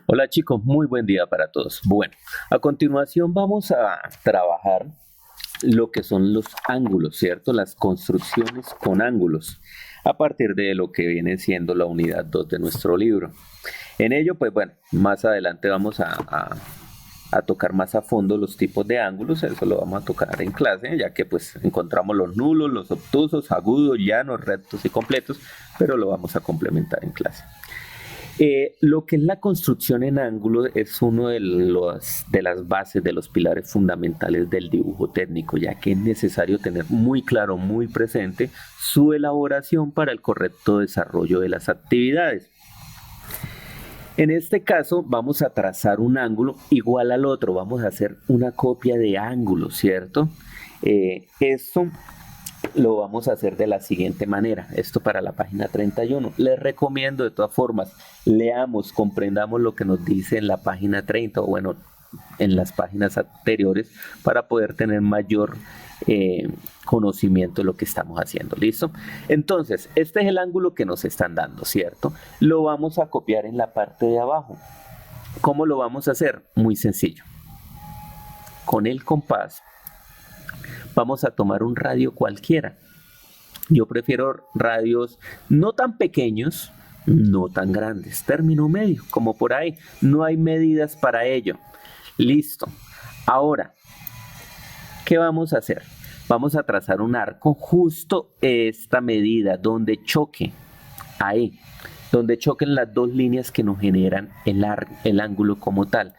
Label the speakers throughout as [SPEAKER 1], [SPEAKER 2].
[SPEAKER 1] Hola chicos, muy buen día para todos. Bueno, a continuación vamos a trabajar lo que son los ángulos, ¿cierto? Las construcciones con ángulos, a partir de lo que viene siendo la unidad 2 de nuestro libro. En ello, pues bueno, más adelante vamos a tocar más a fondo los tipos de ángulos, eso lo vamos a tocar en clase, ya que pues encontramos los nulos, los obtusos, agudos, llanos, rectos y completos, pero lo vamos a complementar en clase. Lo que es la construcción en ángulo es uno de las bases, de los pilares fundamentales del dibujo técnico, ya que es necesario tener muy claro, muy presente su elaboración para el correcto desarrollo de las actividades. En este caso vamos a trazar un ángulo igual al otro, vamos a hacer una copia de ángulo, ¿cierto? Esto lo vamos a hacer de la siguiente manera. Esto para la página 31. Les recomiendo de todas formas, leamos, comprendamos lo que nos dice en la página 30 o bueno, en las páginas anteriores para poder tener mayor conocimiento de lo que estamos haciendo. ¿Listo? Entonces, este es el ángulo que nos están dando, ¿cierto? Lo vamos a copiar en la parte de abajo. ¿Cómo lo vamos a hacer? Muy sencillo. Con el compás vamos a tomar un radio cualquiera. Yo prefiero radios no tan pequeños, no tan grandes, término medio, como por ahí. No hay medidas para ello. Listo. Ahora, ¿qué vamos a hacer? Vamos a trazar un arco justo esta medida, donde choque, ahí, donde choquen las dos líneas que nos generan el ángulo como tal.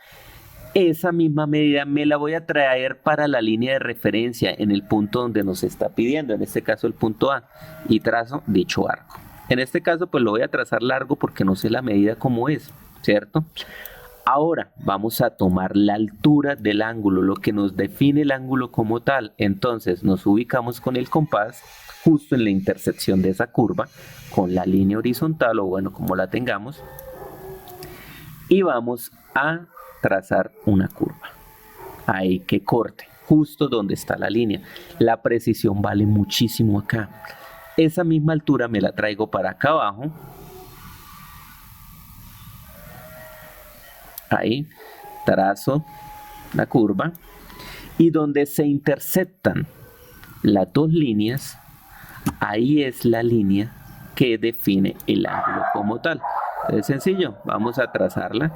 [SPEAKER 1] Esa misma medida me la voy a traer para la línea de referencia en el punto donde nos está pidiendo, en este caso el punto A, y trazo dicho arco. En este caso pues lo voy a trazar largo porque no sé la medida como es, ¿cierto? Ahora vamos a tomar la altura del ángulo, lo que nos define el ángulo como tal. Entonces nos ubicamos con el compás justo en la intersección de esa curva, con la línea horizontal o bueno, como la tengamos, y vamos a trazar una curva. Ahí que corte, justo donde está la línea. La precisión vale muchísimo acá. Esa misma altura me la traigo para acá abajo. Ahí trazo la curva y donde se intersectan las dos líneas, ahí es la línea que define el ángulo como tal. Es sencillo, vamos a trazarla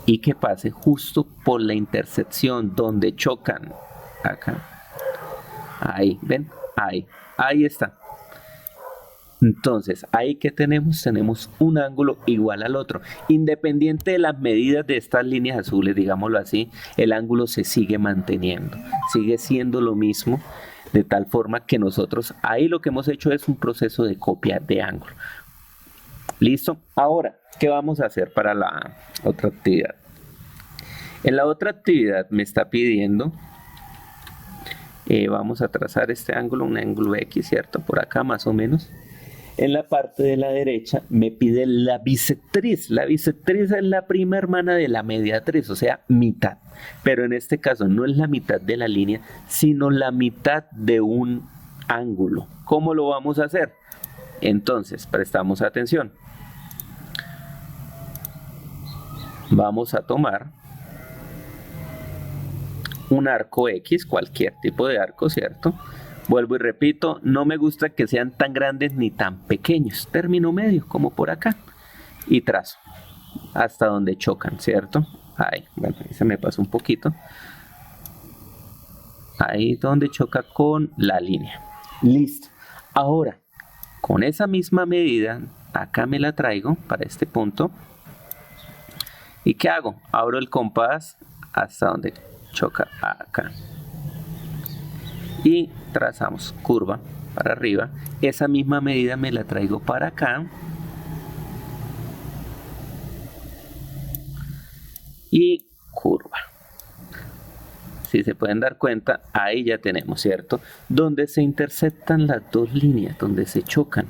[SPEAKER 1] y que pase justo por la intersección donde chocan acá. Ahí, ven, ahí está. Entonces, ahí que tenemos un ángulo igual al otro. Independiente de las medidas de estas líneas azules, digámoslo así, el ángulo se sigue manteniendo, sigue siendo lo mismo, de tal forma que nosotros ahí lo que hemos hecho es un proceso de copia de ángulo. ¿Listo? Ahora, ¿qué vamos a hacer para la otra actividad? En la otra actividad me está pidiendo, vamos a trazar este ángulo, un ángulo X, ¿cierto? Por acá más o menos. En la parte de la derecha me pide la bisectriz. La bisectriz es la prima hermana de la mediatriz, o sea, mitad. Pero en este caso no es la mitad de la línea, sino la mitad de un ángulo. ¿Cómo lo vamos a hacer? Entonces, prestamos atención. Vamos a tomar un arco X, cualquier tipo de arco, ¿cierto? Vuelvo y repito, no me gusta que sean tan grandes ni tan pequeños, término medio, como por acá. Y trazo hasta donde chocan, ¿cierto? Ahí, bueno, ahí se me pasó un poquito. Ahí donde choca con la línea. Listo. Ahora, con esa misma medida, acá me la traigo para este punto. ¿Y qué hago? Abro el compás hasta donde choca acá. Y trazamos curva para arriba. Esa misma medida me la traigo para acá. Y curva. Si se pueden dar cuenta, ahí ya tenemos, ¿cierto? Donde se intersectan las dos líneas, donde se chocan.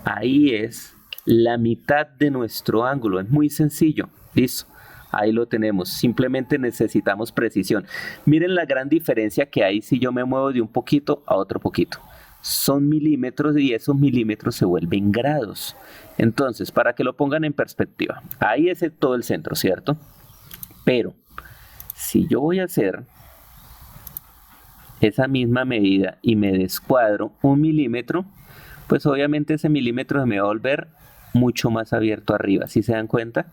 [SPEAKER 1] Ahí es la mitad de nuestro ángulo. Es muy sencillo. Listo. Ahí lo tenemos, simplemente necesitamos precisión. Miren la gran diferencia que hay si yo me muevo de un poquito a otro poquito. son milímetros y esos milímetros se vuelven grados. Entonces, para que lo pongan en perspectiva, ahí es todo el centro, ¿cierto? Pero si yo voy a hacer esa misma medida y me descuadro 1 milímetro, pues obviamente ese milímetro se me va a volver mucho más abierto arriba, ¿sí se dan cuenta?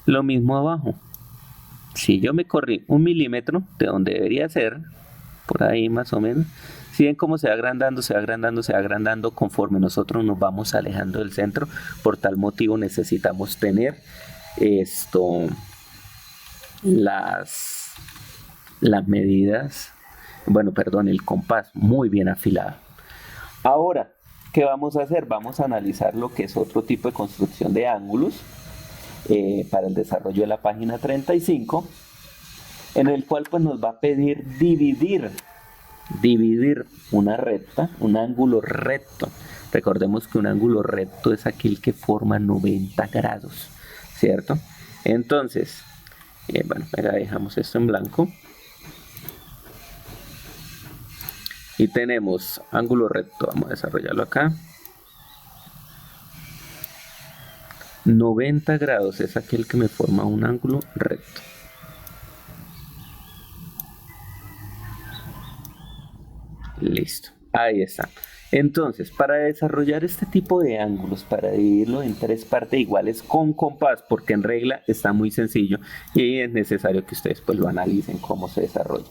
[SPEAKER 1] Lo mismo abajo. Si yo me corrí 1 milímetro de donde debería ser, por ahí más o menos, si ven cómo se va agrandando, se va agrandando, se va agrandando conforme nosotros nos vamos alejando del centro. Por tal motivo necesitamos tener las medidas, el compás muy bien afilado. Ahora, ¿qué vamos a hacer? Vamos a analizar lo que es otro tipo de construcción de ángulos para el desarrollo de la página 35, en el cual pues nos va a pedir dividir una recta, un ángulo recto. Recordemos que un ángulo recto es aquel que forma 90 grados, ¿cierto? Entonces, dejamos esto en blanco. Y tenemos ángulo recto, vamos a desarrollarlo acá. 90 grados es aquel que me forma un ángulo recto. Listo, ahí está. Entonces, para desarrollar este tipo de ángulos, para dividirlo en 3 partes iguales con compás, porque en regla está muy sencillo y es necesario que ustedes pues lo analicen cómo se desarrolla.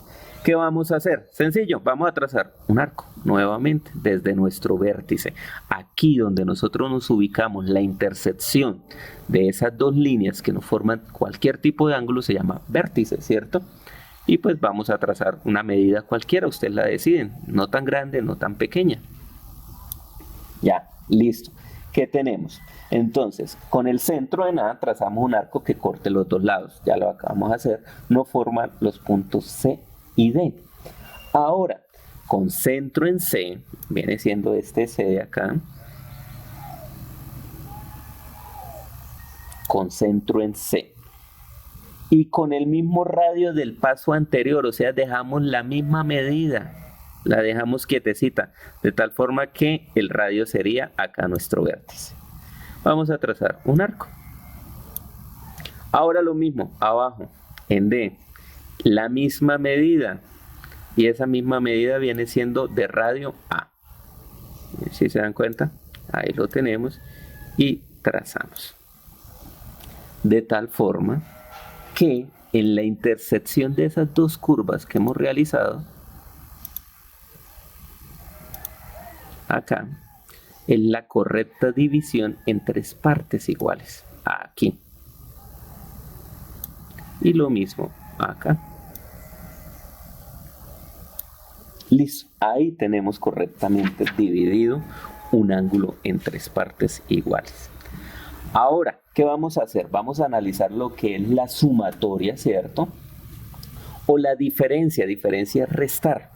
[SPEAKER 1] ¿Qué vamos a hacer? Sencillo, vamos a trazar un arco nuevamente desde nuestro vértice. Aquí donde nosotros nos ubicamos, la intersección de esas dos líneas que nos forman cualquier tipo de ángulo se llama vértice, ¿cierto? Y pues vamos a trazar una medida cualquiera, ustedes la deciden, no tan grande, no tan pequeña. Ya, listo. ¿Qué tenemos? Entonces, con el centro de nada trazamos un arco que corte los dos lados. Ya lo acabamos de hacer. Nos forman los puntos C y D. Ahora, con centro en C, viene siendo este C de acá. Con centro en C. Y con el mismo radio del paso anterior, o sea, dejamos la misma medida. La dejamos quietecita, de tal forma que el radio sería acá nuestro vértice. Vamos a trazar un arco. Ahora lo mismo, abajo, en D, la misma medida. Y esa misma medida viene siendo de radio A. ¿Sí se dan cuenta? Ahí lo tenemos. Y trazamos. De tal forma que en la intersección de esas dos curvas que hemos realizado, acá, es la correcta división en 3 partes iguales. Aquí. Y lo mismo acá. Listo. Ahí tenemos correctamente dividido un ángulo en 3 partes iguales. Ahora, ¿qué vamos a hacer? Vamos a analizar lo que es la sumatoria, ¿cierto? O la diferencia es restar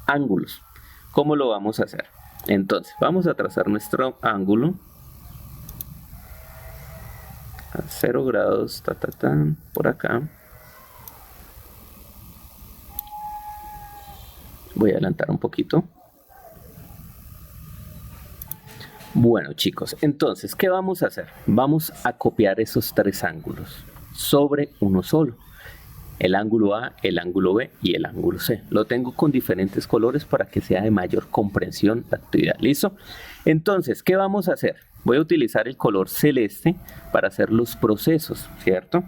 [SPEAKER 1] ángulos. ¿Cómo lo vamos a hacer? Entonces, vamos a trazar nuestro ángulo a 0 grados, por acá. Voy a adelantar un poquito. Bueno, chicos, entonces, ¿qué vamos a hacer? Vamos a copiar esos 3 ángulos sobre uno solo. El ángulo A, el ángulo B y el ángulo C. Lo tengo con diferentes colores para que sea de mayor comprensión la actividad. ¿Listo? Entonces, ¿qué vamos a hacer? Voy a utilizar el color celeste para hacer los procesos, ¿cierto?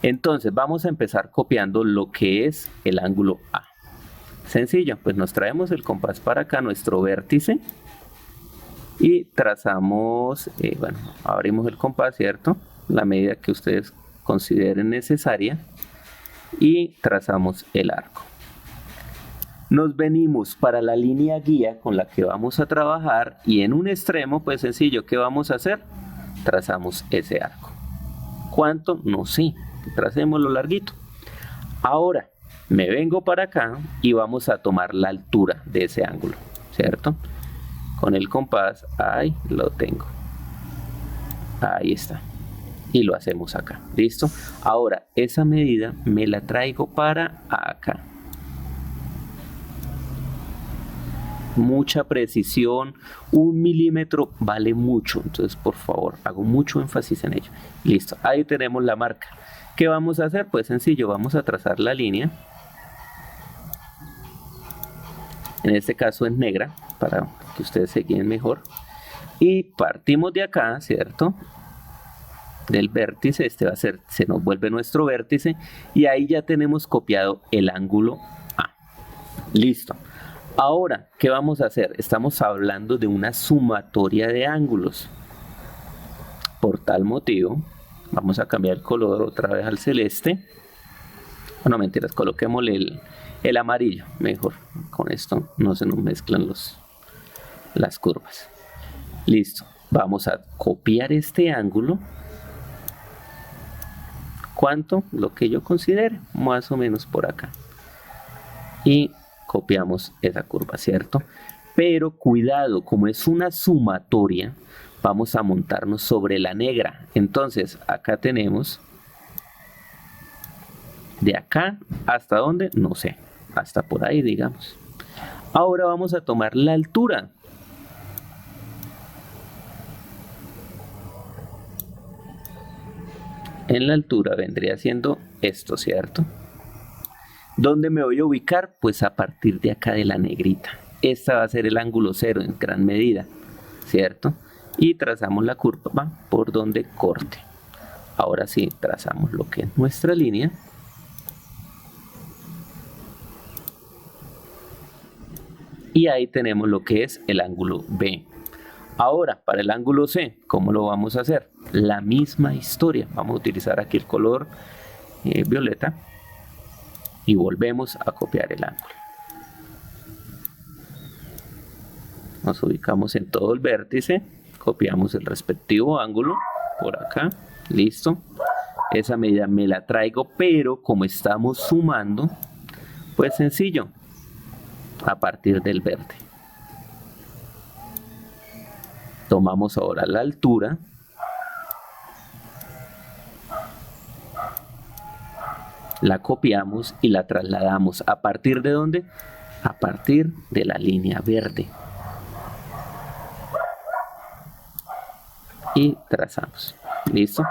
[SPEAKER 1] Entonces, vamos a empezar copiando lo que es el ángulo A. Sencillo, pues nos traemos el compás para acá, nuestro vértice. Y trazamos, abrimos el compás, ¿cierto? La medida que ustedes consideren necesaria y trazamos el arco. Nos venimos para la línea guía con la que vamos a trabajar y en un extremo, pues sencillo, ¿qué vamos a hacer? Trazamos ese arco. ¿Cuánto? No sé, tracémoslo larguito. Ahora me vengo para acá y vamos a tomar la altura de ese ángulo, ¿cierto? Con el compás, ahí lo tengo. Ahí está. Y lo hacemos acá. ¿Listo? Ahora, esa medida me la traigo para acá. mucha precisión, 1 milímetro vale mucho, entonces por favor, hago mucho énfasis en ello. Listo, ahí tenemos la marca. ¿Qué vamos a hacer? Pues sencillo, vamos a trazar la línea. En este caso es negra, para que ustedes se guíen mejor. Y partimos de acá, ¿cierto? Del vértice, este va a ser, se nos vuelve nuestro vértice, y ahí ya tenemos copiado el ángulo A. Listo. Ahora, ¿qué vamos a hacer? Estamos hablando de una sumatoria de ángulos. Por tal motivo, vamos a cambiar el color otra vez al celeste. No, mentiras, coloquémosle el amarillo, mejor. Con esto no se nos mezclan las curvas. Listo. Vamos a copiar este ángulo. ¿Cuánto? Lo que yo considere, más o menos por acá. Y copiamos esa curva, ¿cierto? Pero cuidado, como es una sumatoria, vamos a montarnos sobre la negra. Entonces, acá tenemos, de acá hasta dónde, no sé, hasta por ahí, digamos. Ahora vamos a tomar la altura. En la altura vendría siendo esto, ¿cierto? ¿Dónde me voy a ubicar? Pues a partir de acá de la negrita. Esta va a ser el ángulo cero en gran medida, ¿cierto? Y trazamos la curva por donde corte. Ahora sí, trazamos lo que es nuestra línea. Y ahí tenemos lo que es el ángulo B. Ahora, para el ángulo C, ¿cómo lo vamos a hacer? La misma historia. Vamos a utilizar aquí el color violeta. Y volvemos a copiar el ángulo. Nos ubicamos en todo el vértice. Copiamos el respectivo ángulo. Por acá. Listo. Esa medida me la traigo, pero como estamos sumando, pues sencillo. A partir del verde. Tomamos ahora la altura. La copiamos y la trasladamos. ¿A partir de dónde? A partir de la línea verde. Y trazamos. ¿Listo?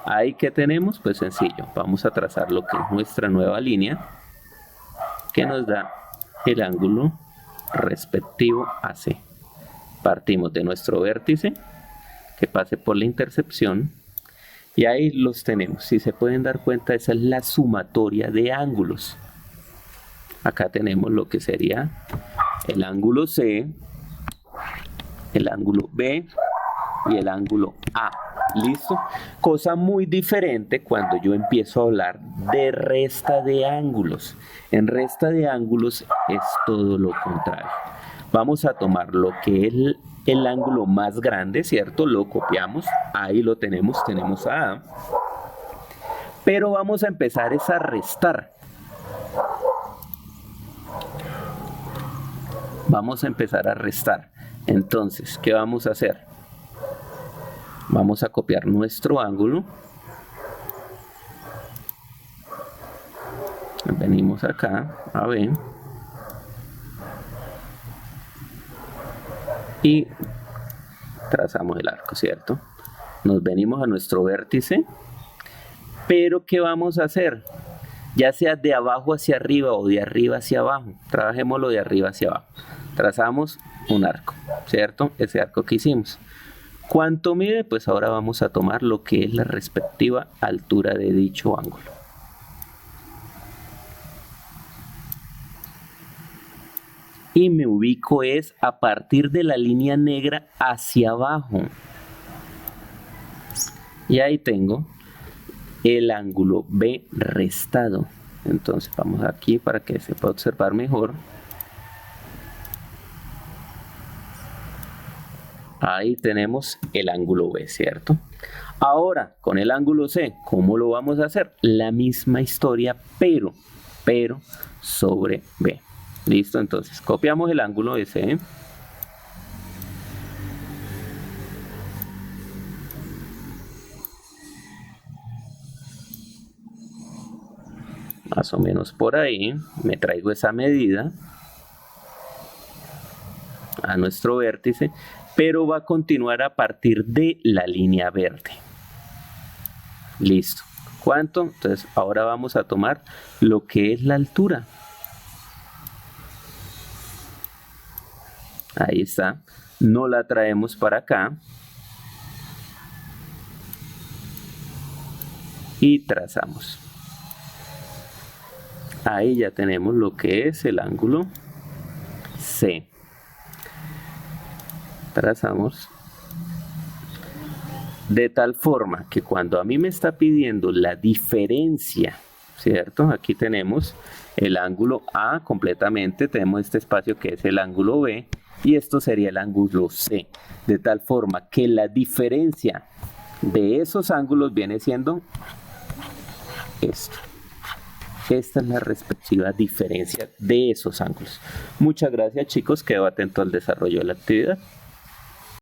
[SPEAKER 1] Ahí que tenemos, pues sencillo. Vamos a trazar lo que es nuestra nueva línea, que nos da el ángulo respectivo a C. Partimos de nuestro vértice, que pase por la intersección, y ahí los tenemos. Si se pueden dar cuenta, esa es la sumatoria de ángulos. Acá tenemos lo que sería el ángulo C, el ángulo B y el ángulo A. ¿Listo? Cosa muy diferente cuando yo empiezo a hablar de resta de ángulos. En resta de ángulos es todo lo contrario. Vamos a tomar lo que es el ángulo más grande, ¿cierto? Lo copiamos, ahí lo tenemos A. Pero vamos a empezar a restar. Vamos a empezar a restar. Entonces, ¿qué vamos a hacer? Vamos a copiar nuestro ángulo. Venimos acá, a B. Y trazamos el arco, ¿cierto? Nos venimos a nuestro vértice. Pero ¿qué vamos a hacer? Ya sea de abajo hacia arriba o de arriba hacia abajo. Trabajémoslo de arriba hacia abajo. Trazamos un arco, ¿cierto? Ese arco que hicimos. ¿Cuánto mide? Pues ahora vamos a tomar lo que es la respectiva altura de dicho ángulo. Y me ubico es a partir de la línea negra hacia abajo. Y ahí tengo el ángulo B restado. Entonces vamos aquí para que se pueda observar mejor. Ahí tenemos el ángulo B, ¿cierto? Ahora, con el ángulo C, ¿cómo lo vamos a hacer? La misma historia, pero sobre B. ¿Listo? Entonces, copiamos el ángulo de C. Más o menos por ahí. Me traigo esa medida. a nuestro vértice, pero va a continuar a partir de la línea verde. Listo. ¿Cuánto? Entonces ahora vamos a tomar lo que es la altura. Ahí está. No la traemos para acá. Y trazamos. Ahí ya tenemos lo que es el ángulo C. Trazamos de tal forma que cuando a mí me está pidiendo la diferencia, ¿cierto? Aquí tenemos el ángulo A completamente, tenemos este espacio que es el ángulo B y esto sería el ángulo C, de tal forma que la diferencia de esos ángulos viene siendo esto. Esta es la respectiva diferencia de esos ángulos. Muchas gracias, chicos, quedo atento al desarrollo de la actividad.